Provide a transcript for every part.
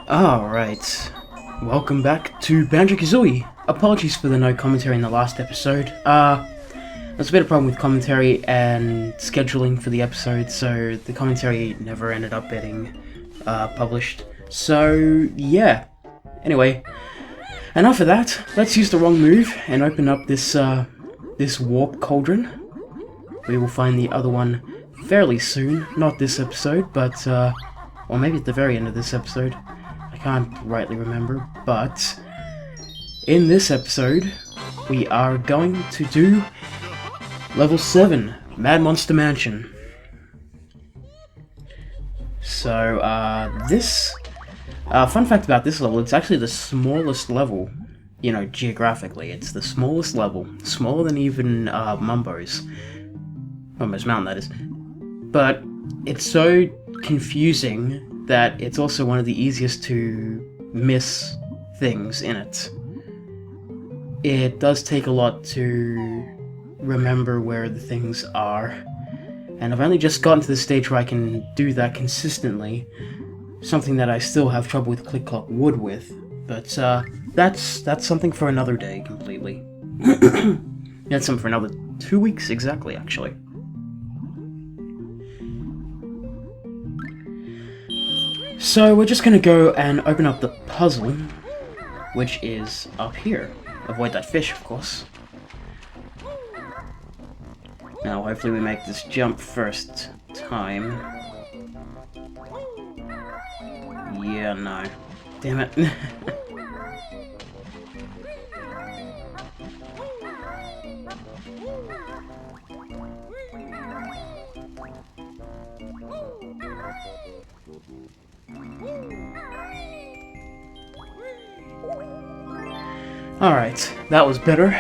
Alright, welcome back to Banjo-Kazooie. Apologies for the no commentary in the last episode. There's a bit of a problem with commentary and scheduling for the episode, so the commentary never ended up getting published. So, yeah. Anyway, enough of that. Let's use the wrong move and open up this warp cauldron. We will find the other one fairly soon. Not this episode, but, or maybe at the very end of this episode. I can't rightly remember, but in this episode, we are going to do Level 7, Mad Monster Mansion. So, fun fact about this level, it's actually the smallest level, you know, geographically. It's the smallest level, smaller than even Mumbo's Mountain, that is. But it's so confusing that it's also one of the easiest to miss things in it. It does take a lot to remember where the things are, and I've only just gotten to the stage where I can do that consistently, something that I still have trouble with Click Clock Wood with, but that's something for another day completely. That's something for another 2 weeks exactly, actually. So we're just gonna go and open up the puzzle, which is up here. Avoid that fish, of course. Now, hopefully we make this jump first time. Yeah, no. Damn it. Alright, that was better.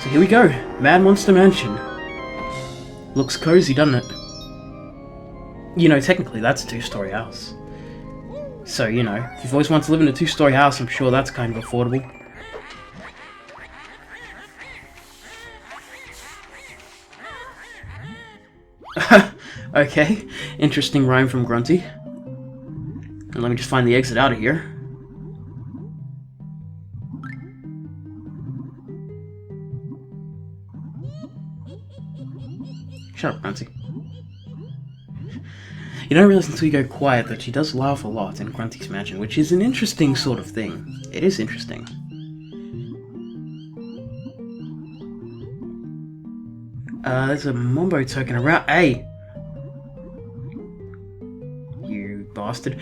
So here we go, Mad Monster Mansion. Looks cozy, doesn't it? You know, technically that's a 2-story house. So, you know, if you've always wanted to live in a 2-story house, I'm sure that's kind of affordable. Okay, interesting rhyme from Grunty. And let me just find the exit out of here. Shut up, Grunty. You don't realize until you go quiet that she does laugh a lot in Grunty's mansion, which is an interesting sort of thing. It is interesting. There's a Mumbo token around. Hey! You bastard.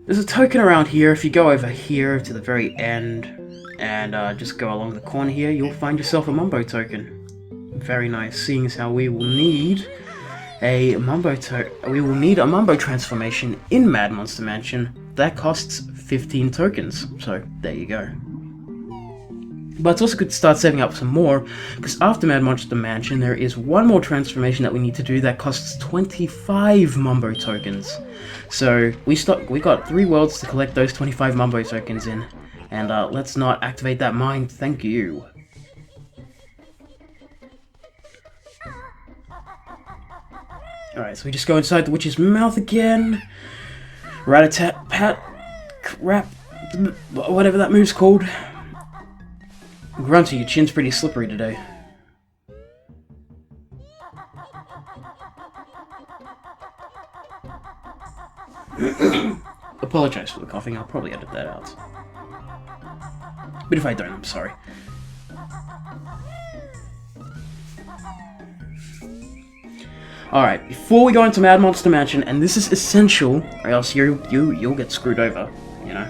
There's a token around here. If you go over here to the very end and just go along the corner here, you'll find yourself a Mumbo token. Very nice, seeing as how we will need a Mumbo transformation in Mad Monster Mansion that costs 15 tokens. So there you go. But it's also good to start saving up some more, because after Mad Monster Mansion there is one more transformation that we need to do that costs 25 Mumbo tokens. So we got 3 worlds to collect those 25 Mumbo tokens in, and let's not activate that mine, thank you. Alright, so we just go inside the witch's mouth again. Rat-a-tat-pat. Crap. Whatever that move's called. Grunty, your chin's pretty slippery today. Apologize for the coughing, I'll probably edit that out. But if I don't, I'm sorry. Alright, before we go into Mad Monster Mansion, and this is essential, or else you'll get screwed over, you know.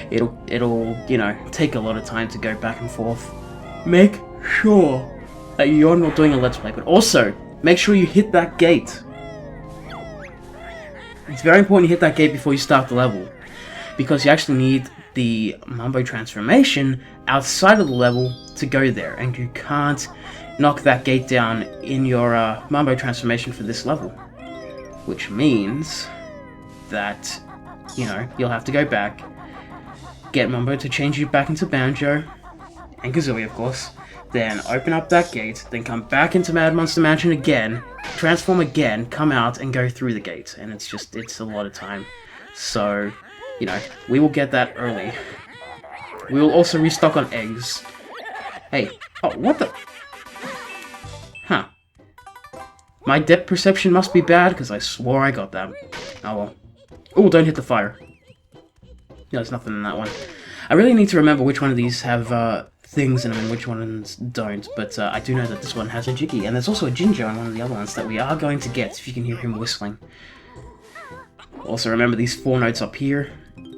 It'll, you know, take a lot of time to go back and forth. Make sure that you're not doing a Let's Play, but also, make sure you hit that gate. It's very important you hit that gate before you start the level, because you actually need the Mumbo transformation outside of the level to go there, and you can't knock that gate down in your Mumbo transformation for this level. Which means that, you know, you'll have to go back, get Mumbo to change you back into Banjo, and Kazooie of course, then open up that gate, then come back into Mad Monster Mansion again, transform again, come out, and go through the gate. And it's a lot of time. So, you know, we will get that early. We will also restock on eggs. Hey, oh, what the? Huh. My depth perception must be bad, because I swore I got that. Oh well. Oh, don't hit the fire. Yeah, there's nothing in that one. I really need to remember which one of these have things in them and which ones don't, but I do know that this one has a Jiggy, and there's also a Ginger on one of the other ones that we are going to get, if you can hear him whistling. Also remember these 4 notes up here.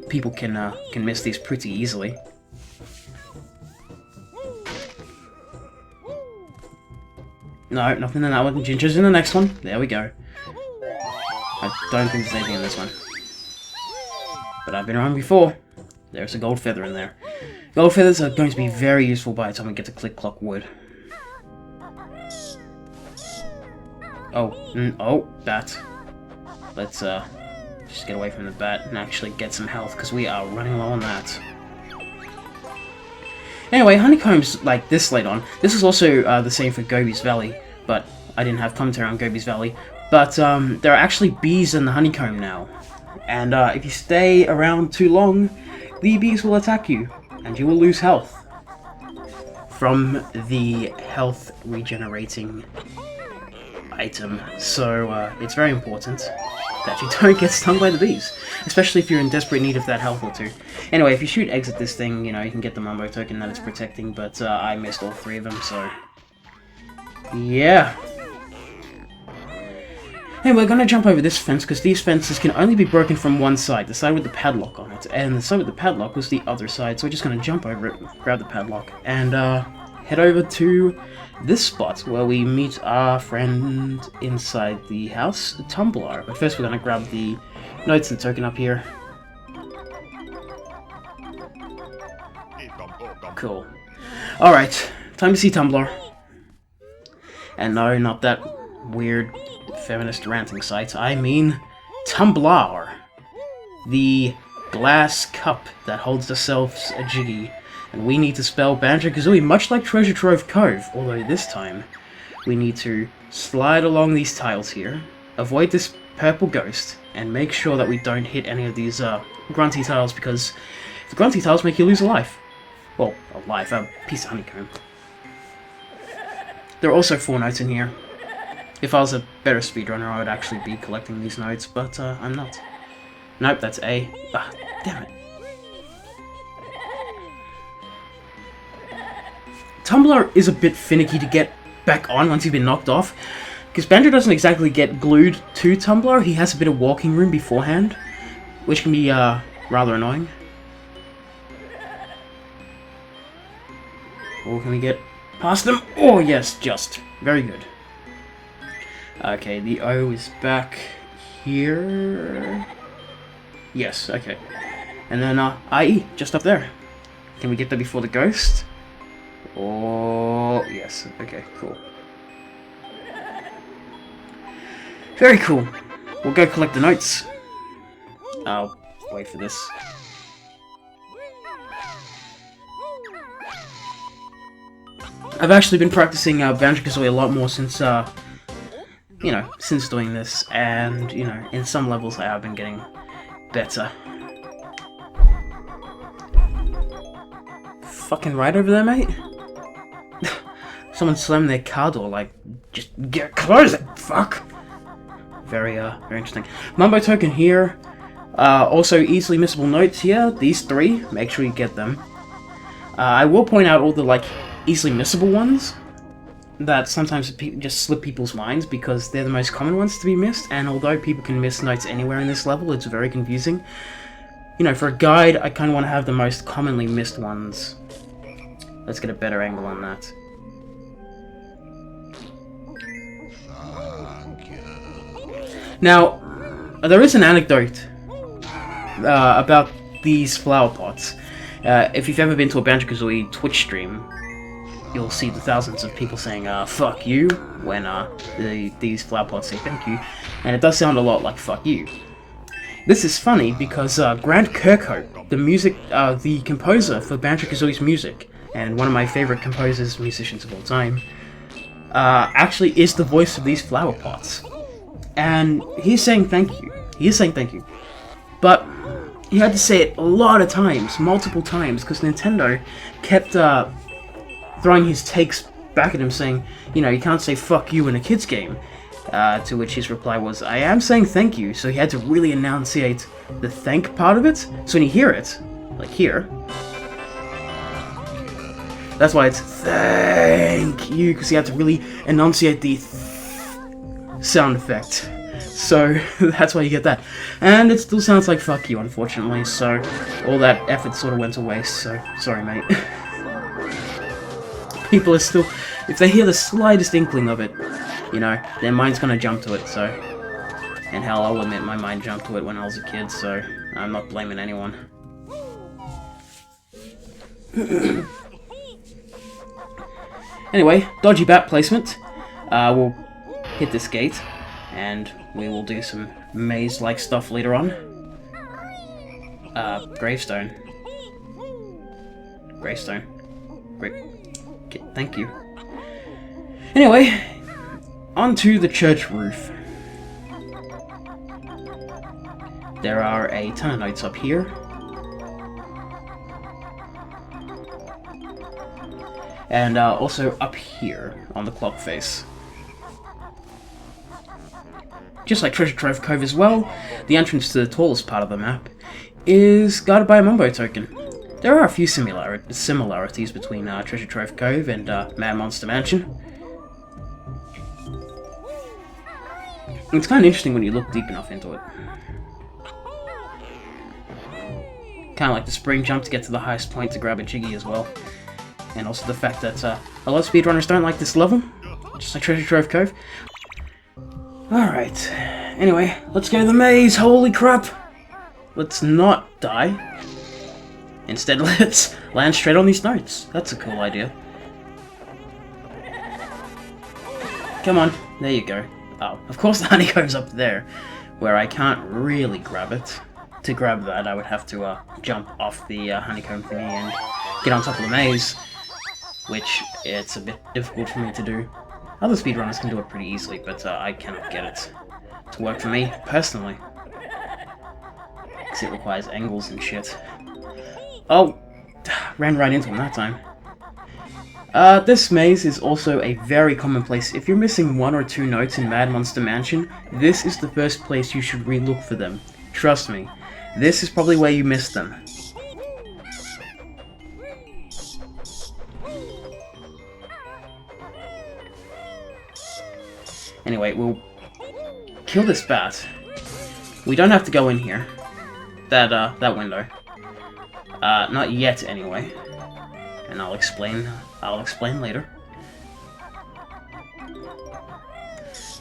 People can miss these pretty easily. No, nothing in that one. Ginger's in the next one. There we go. I don't think there's anything in this one. But I've been wrong before. There's a gold feather in there. Gold feathers are going to be very useful by the time we get to Click Clock Wood. Oh, bat. Let's just get away from the bat and actually get some health, because we are running low on that. Anyway, honeycombs like this late on. This is also the same for Gobi's Valley, but I didn't have commentary on Gobi's Valley. But there are actually bees in the honeycomb now. And if you stay around too long, the bees will attack you, and you will lose health from the health regenerating item. So it's very important that you don't get stung by the bees, especially if you're in desperate need of that health or two. Anyway, if you shoot eggs at this thing, you know, you can get the Mumbo token that it's protecting, but I missed all 3 of them, so yeah. And we're gonna jump over this fence, because these fences can only be broken from one side, the side with the padlock on it, and the side with the padlock was the other side, so we're just gonna jump over it, grab the padlock, and head over to this spot where we meet our friend inside the house, Tumbler. But first we're gonna grab the notes and token up here. Cool. Alright, time to see Tumbler. And no, not that weird feminist ranting site. I mean Tumbler, the glass cup that holds ourselves a Jiggy. And we need to spell Banjo-Kazooie much like Treasure Trove Cove, although this time we need to slide along these tiles here, avoid this purple ghost, and make sure that we don't hit any of these grunty tiles, because the grunty tiles make you lose a life. Well, a piece of honeycomb. There are also 4 notes in here. If I was a better speedrunner, I would actually be collecting these notes, but I'm not. Nope, that's A. Ah, damn it. Tumbler is a bit finicky to get back on once you've been knocked off, because Banjo doesn't exactly get glued to Tumbler. He has a bit of walking room beforehand, which can be rather annoying. Oh, can we get past them? Oh yes, just. Very good. Okay, the O is back here. Yes, okay. And then IE, just up there. Can we get there before the ghost? Oh, yes. Okay, cool. Very cool. We'll go collect the notes. I'll wait for this. I've actually been practicing Banjo-Kazooie a lot more since, you know, since doing this, and, you know, in some levels I have been getting better. Fucking right over there, mate? Someone slammed their car door, like, just get close it, fuck! Very interesting. Mumbo token here. Also easily missable notes here, these 3, make sure you get them. I will point out all the, like, easily missable ones that sometimes just slip people's minds, because they're the most common ones to be missed, and although people can miss notes anywhere in this level, it's very confusing. You know, for a guide, I kind of want to have the most commonly missed ones. Let's get a better angle on that. Now, there is an anecdote about these flower pots. If you've ever been to a Banjo-Kazooie Twitch stream, you'll see the thousands of people saying, fuck you, when these flower pots say thank you, and it does sound a lot like fuck you. This is funny because Grant Kirkhope, the composer for Banjo-Kazooie's music, and one of my favorite composers, musicians of all time, actually is the voice of these flower pots. And he's saying thank you. He is saying thank you. But he had to say it a lot of times, multiple times, because Nintendo kept throwing his takes back at him saying, you know, you can't say fuck you in a kid's game. To which his reply was, I am saying thank you. So he had to really enunciate the thank part of it. So when you hear it, like here, that's why it's thank you, because he had to really enunciate the sound effect. So that's why you get that. And it still sounds like fuck you, unfortunately, so all that effort sort of went to waste, so sorry, mate. People are still, if they hear the slightest inkling of it, you know, their mind's gonna jump to it, so. And hell, I'll admit my mind jumped to it when I was a kid, so I'm not blaming anyone. Anyway, dodgy bat placement. We'll hit this gate, and we will do some maze-like stuff later on. Gravestone. Gravestone. Great. Thank you. Anyway, onto the church roof. There are a ton of notes up here. And also up here on the clock face. Just like Treasure Trove Cove as well, the entrance to the tallest part of the map is guarded by a Mumbo token. There are a few similarities between Treasure Trove Cove and Mad Monster Mansion. It's kind of interesting when you look deep enough into it. Kind of like the spring jump to get to the highest point to grab a Jiggy as well. And also the fact that a lot of speedrunners don't like this level, just like Treasure Trove Cove. Alright, anyway, let's go to the maze, holy crap! Let's not die. Instead, let's land straight on these notes. That's a cool idea. Come on, there you go. Oh, of course the honeycomb's up there, where I can't really grab it. To grab that, I would have to jump off the honeycomb thingy and get on top of the maze, which it's a bit difficult for me to do. Other speedrunners can do it pretty easily, but I cannot get it to work for me, personally. Because it requires angles and shit. Oh! Ran right into him that time. This maze is also a very common place. If you're missing one or two notes in Mad Monster Mansion, this is the first place you should re-look for them. Trust me. This is probably where you missed them. Anyway, we'll kill this bat. We don't have to go in here. That window. Not yet, anyway. And I'll explain later.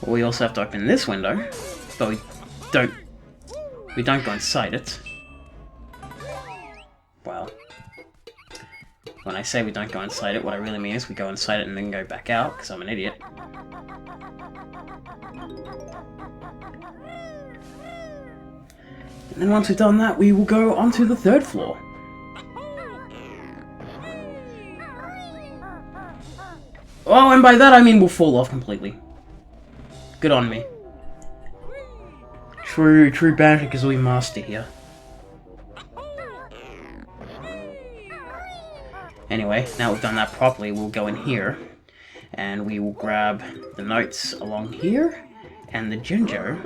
We also have to open this window, but we don't go inside it. Well, when I say we don't go inside it, what I really mean is we go inside it and then go back out, because I'm an idiot. And then once we've done that, we will go onto the third floor. Oh, and by that I mean we'll fall off completely. Good on me. True Banjo-Kazooie master here. Anyway, now we've done that properly, we'll go in here, and we will grab the notes along here, and the ginger.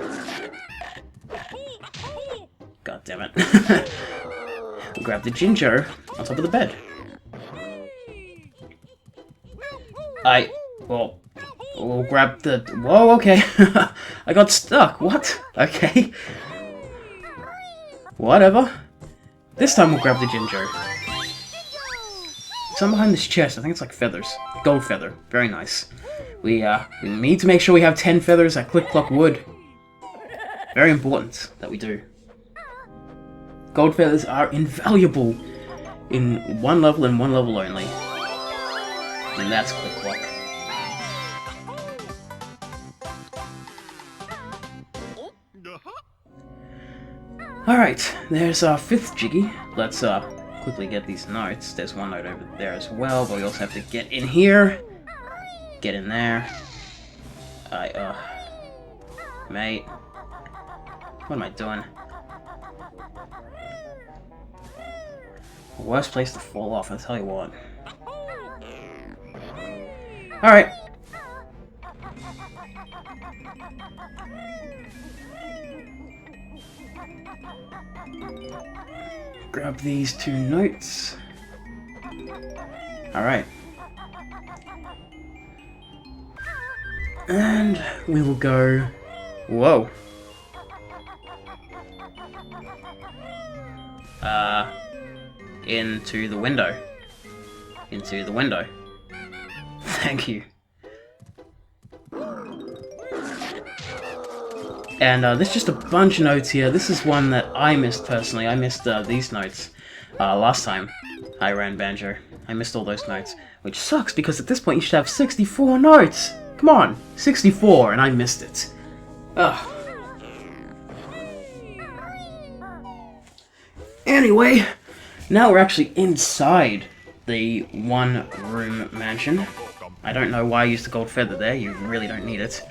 God damn it. We'll grab the ginger on top of the bed. We'll grab the... Whoa, okay. I got stuck. What? Okay. Whatever. This time we'll grab the ginger. Something behind this chest. I think it's like feathers. Gold feather. Very nice. We need to make sure we have 10 feathers at Click Clock Wood. Very important that we do. Gold feathers are invaluable in one level and one level only. And that's Click Clock. Alright, there's our 5th Jiggy. Let's quickly get these notes. There's one note over there as well, but we also have to get in here. Get in there. Mate. What am I doing? Worst place to fall off, I'll tell you what. Alright. Grab these 2 notes. Alright. And we will go... Whoa. Into the window. Into the window. Thank you. And there's just a bunch of notes here. This is one that I missed personally. I missed these notes last time I ran Banjo. I missed all those notes, which sucks because at this point you should have 64 notes. Come on, 64, and I missed it. Ugh. Anyway, now we're actually inside the one-room mansion. I don't know why I used the gold feather there, you really don't need it.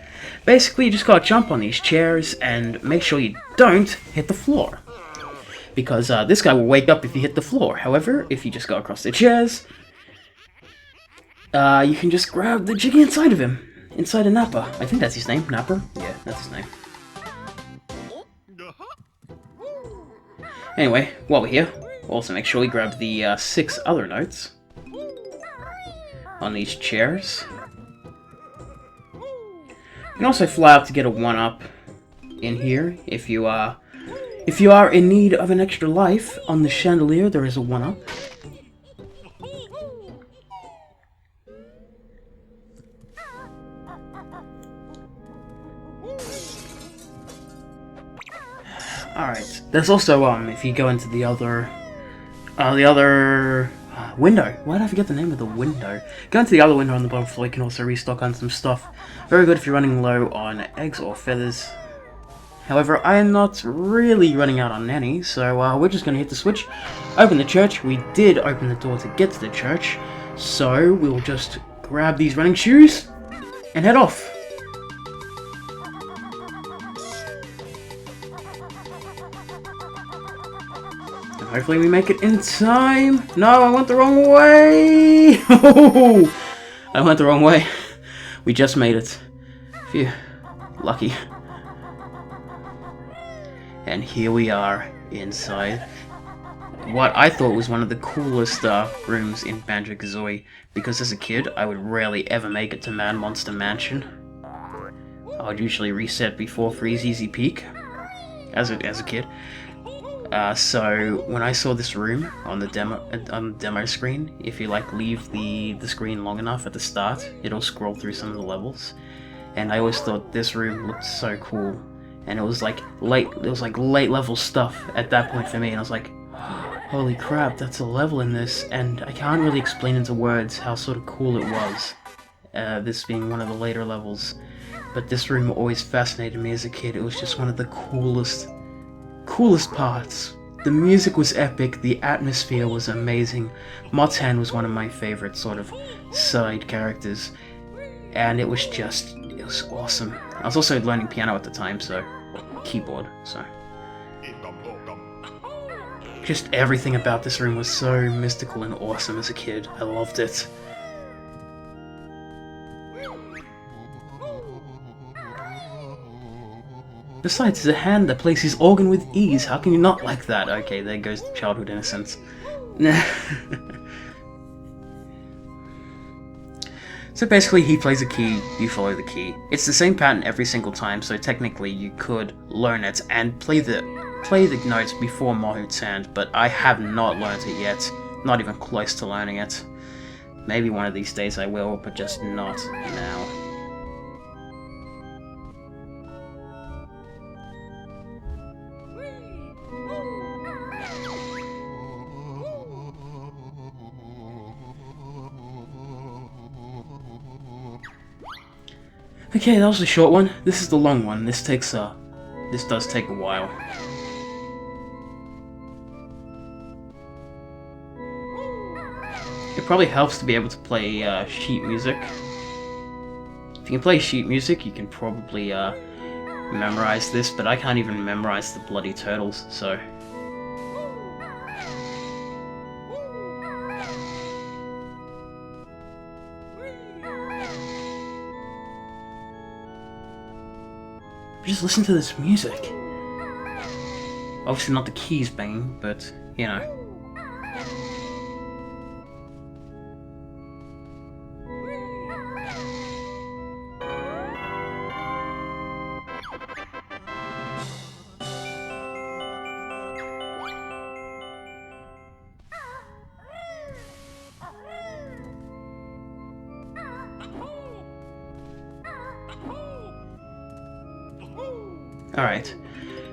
Basically, you just gotta jump on these chairs and make sure you don't hit the floor. Because this guy will wake up if you hit the floor. However, if you just go across the chairs, you can just grab the jiggy inside of him. Inside of Napper. I think that's his name. Napper? Yeah, that's his name. Anyway, while we're here, also make sure we grab the 6 other notes on these chairs. You can also fly up to get a 1-up in here if you are in need of an extra life. On the chandelier, there is a 1-up. Alright, there's also, if you go into the other window. Why did I forget the name of the window? Go into the other window on the bottom floor, you can also restock on some stuff. Very good if you're running low on eggs or feathers. However, I am not really running out on any, so we're just going to hit the switch, open the church. We did open the door to get to the church, so we'll just grab these running shoes and head off. Hopefully we make it in time. No, I went the wrong way. I went the wrong way. We just made it. Phew. Lucky. And here we are inside what I thought was one of the coolest rooms in Banjo-Kazooie, because as a kid I would rarely ever make it to Mad Monster Mansion. I would usually reset before Freeze Easy Peak as a kid. So when I saw this room on the demo screen, if you leave the screen long enough at the start, it'll scroll through some of the levels. And I always thought this room looked so cool, and it was like late level stuff at that point for me, and I was like, holy crap, that's a level in this, and I can't really explain into words how sort of cool it was. This being one of the later levels, but this room always fascinated me as a kid. It was just one of the coolest parts. The music was epic, the atmosphere was amazing. Mott's Hand was one of my favorite sort of side characters, and it was awesome. I was also learning piano at the time, so keyboard, so just everything about this room was so mystical and awesome as a kid. I loved it. Besides, it's a hand that plays his organ with ease. How can you not like that? Okay, there goes the childhood innocence. So basically, he plays a key, you follow the key. It's the same pattern every single time, so technically you could learn it and play the notes before Mahout's Hand, but I have not learned it yet. Not even close to learning it. Maybe one of these days I will, but just not now. Okay, that was the short one. This is the long one. This does take a while. It probably helps to be able to play sheet music. If you can play sheet music, you can probably memorize this, but I can't even memorize the bloody turtles, so... Just listen to this music. Obviously not the keys banging, but, you know. Alright,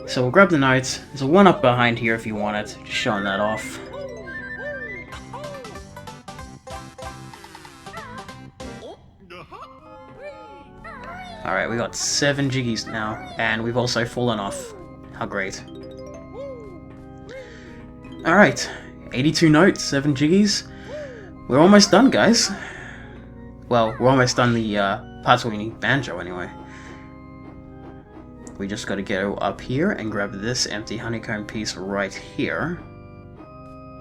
so we'll grab the notes. There's a 1-up behind here if you want it, just showing that off. Alright, we got 7 jiggies now, and we've also fallen off. How great. Alright, 82 notes, 7 jiggies. We're almost done, guys. Well, we're almost done the parts where we need banjo, anyway. We just gotta go up here and grab this empty honeycomb piece right here.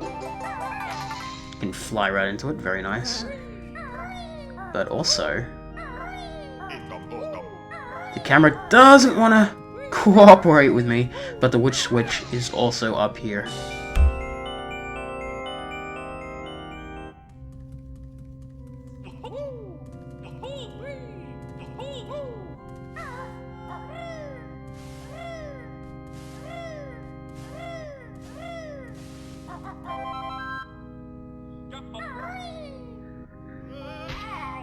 You can fly right into it, very nice. But also... the camera doesn't want to cooperate with me, but the witch switch is also up here.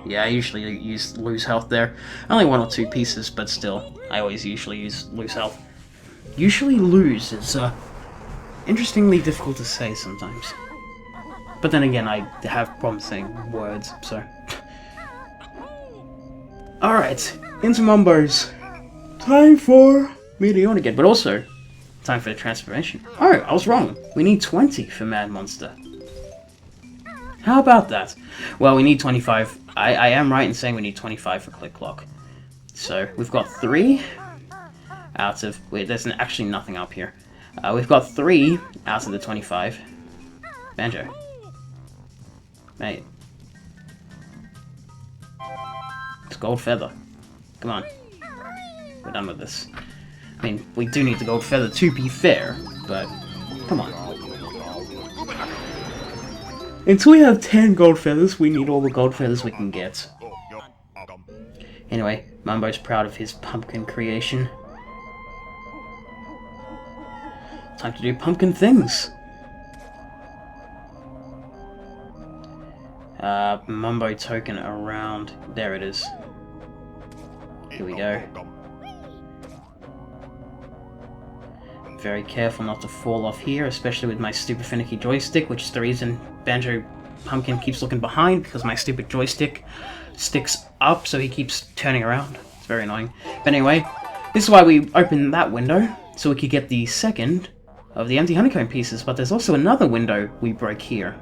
Yeah, I usually lose health there. Only 1 or 2 pieces, but still, I always usually lose health. Usually lose is interestingly difficult to say sometimes. But then again, I have problems saying words, so... Alright, into Mumbos. Time for Meteor again, but also time for the transformation. Oh, I was wrong. We need 20 for Mad Monster. How about that? Well, we need 25. I am right in saying we need 25 for Click Clock. So, we've got 3 out of... wait, there's actually nothing up here. We've got 3 out of the 25. Banjo. Mate. It's Gold Feather. Come on. We're done with this. I mean, we do need the Gold Feather to be fair, but... come on. Until we have 10 gold feathers, we need all the gold feathers we can get. Anyway, Mumbo's proud of his pumpkin creation. Time to do pumpkin things. Mumbo token around. There it is. Here we go. Very careful not to fall off here, especially with my stupid finicky joystick, which is the reason Banjo Pumpkin keeps looking behind, because my stupid joystick sticks up, so he keeps turning around. It's very annoying. But anyway, this is why we opened that window, so we could get the second of the empty honeycomb pieces, but there's also another window we broke here.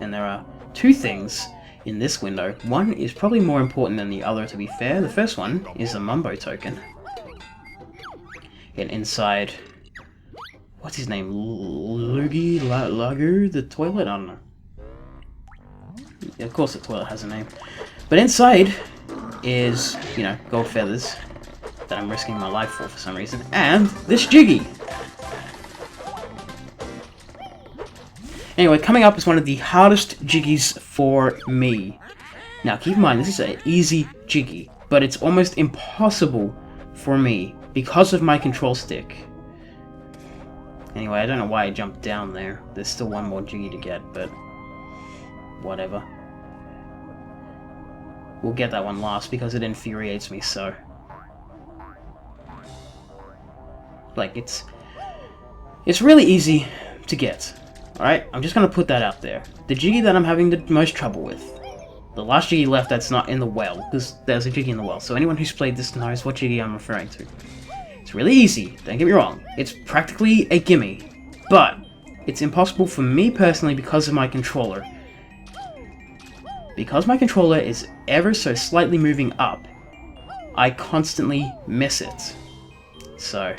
And there are 2 things in this window. One is probably more important than the other, to be fair. The first one is a Mumbo token. And inside, what's his name? Lagu, the toilet? I don't know. Yeah, of course the toilet has a name. But inside is, you know, gold feathers that I'm risking my life for some reason. And this Jiggy! Anyway, coming up is one of the hardest Jiggies for me. Now, keep in mind, this is an easy Jiggy, but it's almost impossible for me because of my control stick. Anyway, I don't know why I jumped down there. There's still one more Jiggy to get, but whatever. We'll get that one last because it infuriates me so. Like, it's really easy to get. Alright, I'm just gonna put that out there. The Jiggy that I'm having the most trouble with. The last Jiggy left that's not in the well, because there's a Jiggy in the well, so anyone who's played this knows what Jiggy I'm referring to. It's really easy, don't get me wrong. It's practically a gimme. But, it's impossible for me personally because of my controller. because my controller is ever so slightly moving up, I constantly miss it. So,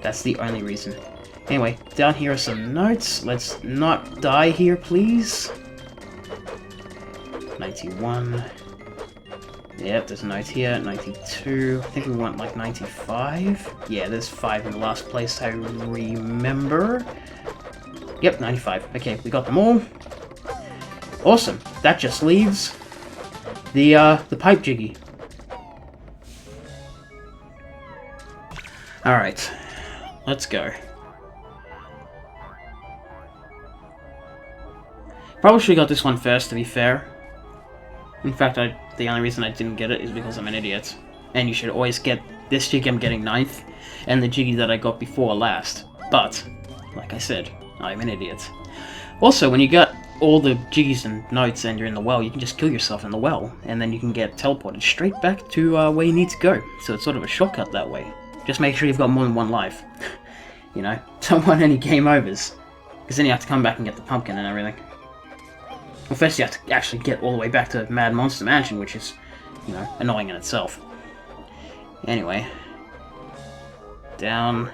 that's the only reason. Anyway, down here are some notes. Let's not die here, please. 91. Yep, there's a note here. 92. I think we want like 95. Yeah, there's 5 in the last place I remember. Yep, 95. Okay, we got them all. Awesome. That just leaves the pipe jiggy. Alright. Let's go. Probably should have got this one first, to be fair. In fact, the only reason I didn't get it is because I'm an idiot. And you should always get this jiggy I'm getting 9th, and the jiggy that I got before last. But, like I said, I'm an idiot. Also, when you got all the jiggies and notes and you're in the well, you can just kill yourself in the well, and then you can get teleported straight back to where you need to go. So it's sort of a shortcut that way. Just make sure you've got more than one life. You know, don't want any game overs. Because then you have to come back and get the pumpkin and everything. Well, first you have to actually get all the way back to Mad Monster Mansion, which is, you know, annoying in itself. Anyway. Down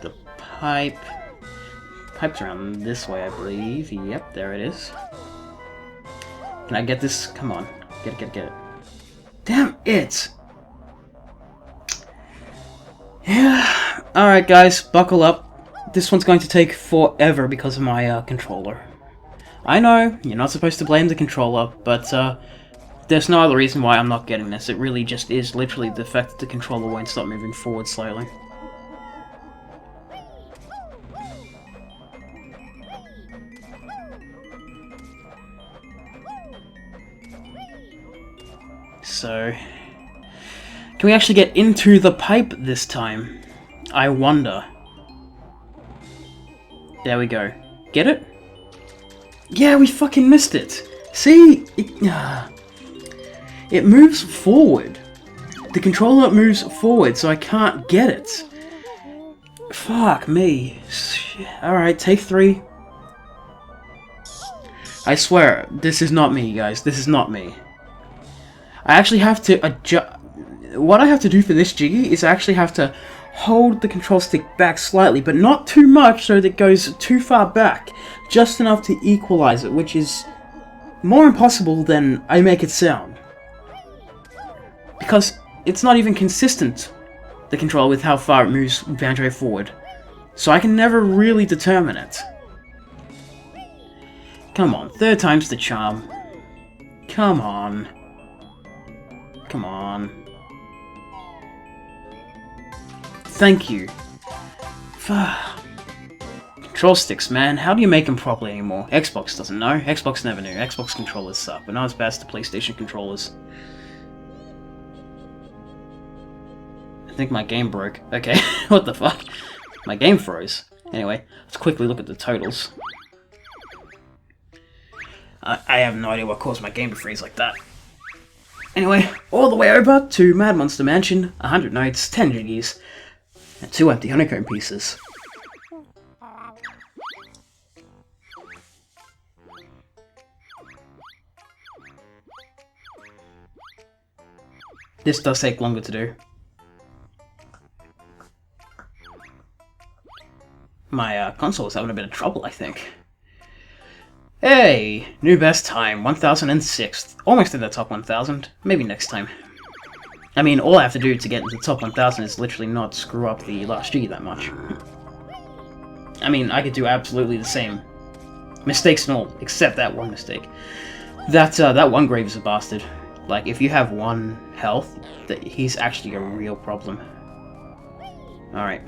the pipe. Pipe's around this way, I believe. Yep, there it is. Can I get this? Come on. Get it. Damn it! Yeah. Alright, guys, buckle up. This one's going to take forever because of my controller. I know, you're not supposed to blame the controller, but there's no other reason why I'm not getting this. It really just is literally the fact that the controller won't stop moving forward slowly. So, can we actually get into the pipe this time? I wonder. There we go. Get it? Yeah, we fucking missed it. See? It moves forward. The controller moves forward, so I can't get it. Fuck me. Alright, take 3. I swear, this is not me, guys. This is not me. I actually have to adjust. What I have to do for this jiggy is I actually have to hold the control stick back slightly, but not too much so that it goes too far back. Just enough to equalize it, which is more impossible than I make it sound. Because it's not even consistent, the control, with how far it moves Banjo forward. So I can never really determine it. Come on, 3rd time's the charm. Come on. Come on. Thank you. Control sticks, man. How do you make them properly anymore? Xbox doesn't know. Xbox never knew. Xbox controllers suck, but not as bad as the PlayStation controllers. I think my game broke. Okay, what the fuck? My game froze. Anyway, let's quickly look at the totals. I have no idea what caused my game to freeze like that. Anyway, all the way over to Mad Monster Mansion, 100 notes, 10 jiggies, and 2 empty honeycomb pieces. This does take longer to do. My console is having a bit of trouble, I think. Hey! New best time, 1006. Almost in the top 1000. Maybe next time. I mean, all I have to do to get into the top 1000 is literally not screw up the last G that much. I mean, I could do absolutely the same. Mistakes and all, except that one mistake. That one grave is a bastard. Like, if you have 1 health, he's actually a real problem. Alright.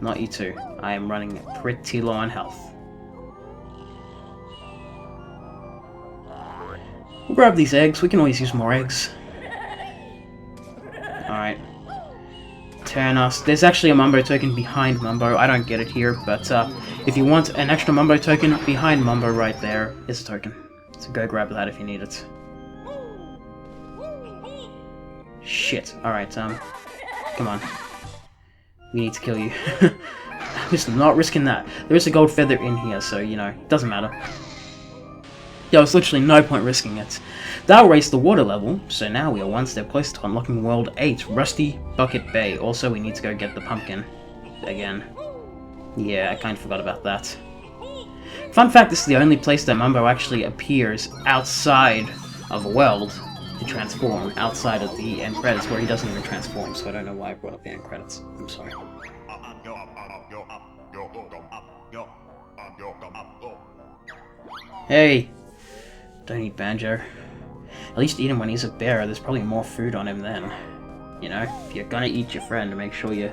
Not you two. I am running pretty low on health. We'll grab these eggs. We can always use more eggs. Alright. Turn us. There's actually a Mumbo token behind Mumbo. I don't get it here, but if you want an extra Mumbo token, behind Mumbo right there is a token. So go grab that if you need it. Shit. Alright, come on. We need to kill you. I'm just not risking that. There is a gold feather in here, so, you know, it doesn't matter. There was literally no point risking it. That'll raise the water level, so now we are one step closer to unlocking World 8, Rusty Bucket Bay. Also, we need to go get the pumpkin again. Yeah, I kind of forgot about that. Fun fact, this is the only place that Mumbo actually appears outside of a world to transform, outside of the end credits, where he doesn't even transform, so I don't know why I brought up the end credits. I'm sorry. Hey! Don't eat Banjo. At least eat him when he's a bear, there's probably more food on him then. You know, if you're gonna eat your friend, make sure you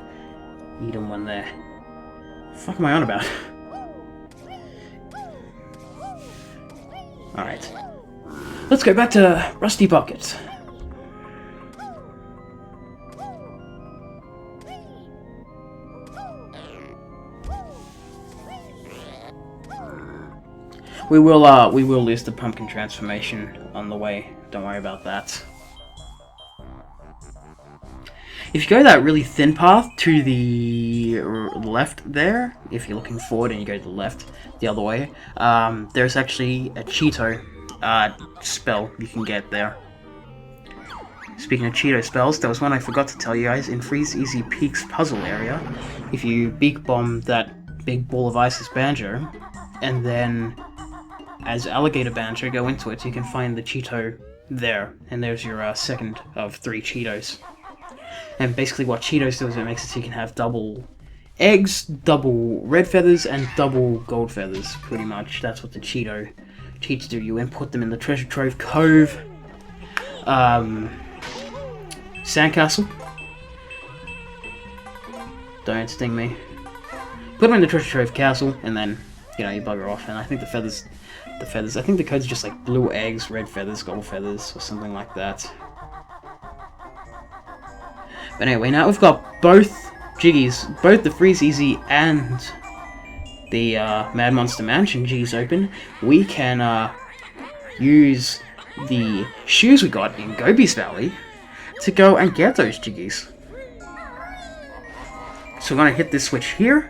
eat him when they're... What the fuck am I on about? Alright. Let's go back to Rusty Bucket. We will lose the pumpkin transformation on the way. Don't worry about that. If you go that really thin path to the left there, if you're looking forward and you go to the left the other way, there's actually a Cheeto spell you can get there. Speaking of Cheeto spells, there was one I forgot to tell you guys. In Freeze Easy Peak's puzzle area, if you beak bomb that big ball of ice as Banjo, and then as Alligator Banjo go into it, you can find the Cheeto there, and there's your second of 3 Cheetos. And basically what Cheetos do is it makes it so you can have double eggs, double red feathers, and double gold feathers, pretty much. That's what the Cheetos do. You input them in the Treasure Trove Cove, Sandcastle. Don't sting me. Put them in the Treasure Trove Castle, and then, you know, you bugger off. And I think the feathers, I think the code's just like blue eggs, red feathers, gold feathers, or something like that. But anyway, now we've got both Jiggies, both the Freeze Easy and the Mad Monster Mansion Jiggies open. We can use the shoes we got in Gobi's Valley to go and get those Jiggies. So we're going to hit this switch here.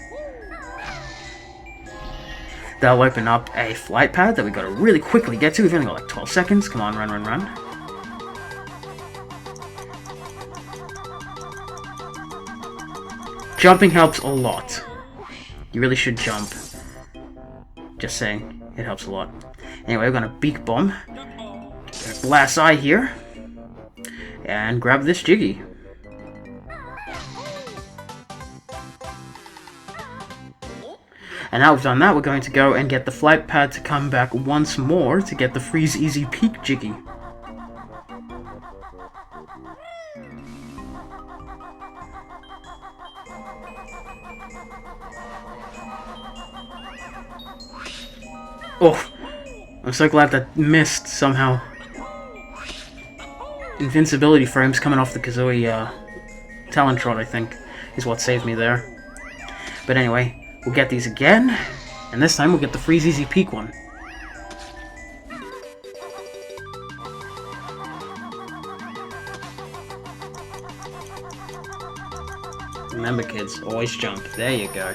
That'll open up a flight pad that we got to really quickly get to. We've only got like 12 seconds. Come on, run, run, run. Jumping helps a lot. You really should jump. Just saying, it helps a lot. Anyway, we're gonna beak bomb. Blast eye here. And grab this Jiggy. And now we've done that, we're going to go and get the flight pad to come back once more to get the Freeze Easy Peak Jiggy. Oh, I'm so glad that missed somehow. Invincibility frames coming off the Kazooie Talent Trot, I think, is what saved me there. But anyway, we'll get these again, and this time we'll get the Freeze Easy Peak one. Remember kids, always jump. There you go.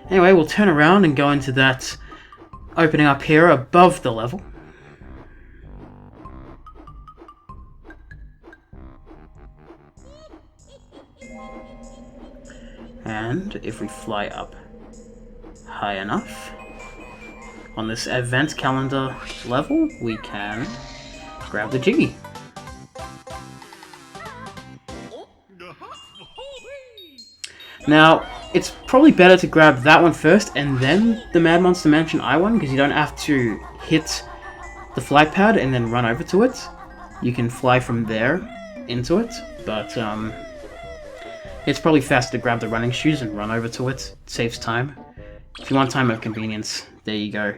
Anyway, we'll turn around and go into that opening up here above the level. And if we fly up high enough on this event calendar level, we can grab the Jiggy. Now, it's probably better to grab that one first and then the Mad Monster Mansion I one, because you don't have to hit the flight pad and then run over to it. You can fly from there into it, but it's probably faster to grab the running shoes and run over to it. It saves time. If you want time of convenience, there you go.